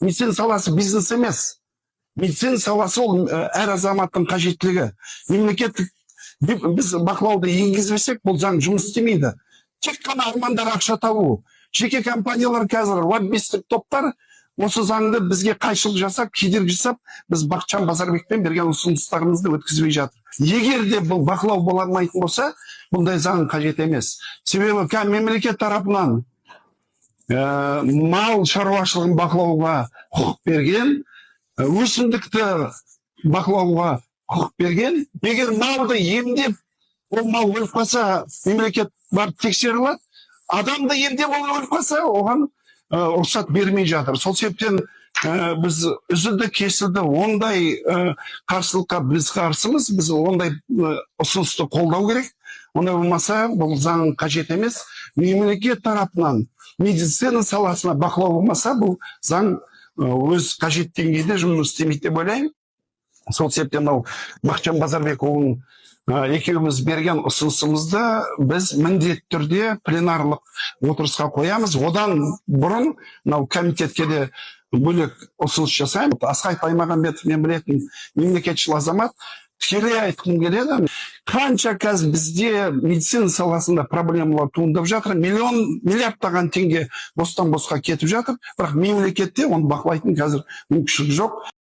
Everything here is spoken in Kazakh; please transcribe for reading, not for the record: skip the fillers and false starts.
Медицина саласы бизнес емес. Медицина саласы ол әр азаматтың қажеттілігі. Мемлекеттік біз бақылауды енгізбесек, бұл заң жұмыс істемейді. Тек қана армандар ақша табу. Жеке компаниялар қазір, лоббистік топтар осы заңды бізге қайшылық жасап, кедергі жасап, біз Бақытжан Базарбекпен берген ұсыныстарымызды өткізбей жатыр. Егер де бұл бақылау бола алмайтын болса, бұндай заң қажет емес. Себебі мемлекет тарапынан мал шаруашылығын бақылауға құқық берген, өсімдікті бақылауға құқық берген. Егер малды емдеп, ол мал өліп қалса, мемлекет барып тексеріледі. Адамды емдеп ол өліп қалса, оған рұқсат бермей жатыр. Сол себептен біз үзілді кесілді ондай қарсылыққа біз қарсымыз. Біз ондай ұсынысты қолдау керек. Ондай болмаса, бұл заң қажет емес. Мемлекет тарапынан медицина саласына бақылау болмаса, бұл заң өз қажет деңгейде жұмыс істемейді деп ойлаймын. Сол себептен Бақытжан Базарбекұлының екеуміз берген ұсынысымызды біз міндетті түрде пленарлық отырысқа қоямыз. Одан бұрын комитетке де бөлек ұсыныс жасаймыз. Асқай Аймағамбетов мен білетін мемлекетшіл азамат, тікелей айтқым келеді. Қанша қазір бізде медицина саласында проблемалар туындап жатыр, миллиардтаған теңге бостан босқа кетіп жатыр, бірақ мемлекетте оны бақылайтын қазір мүмкіншілік жоқ.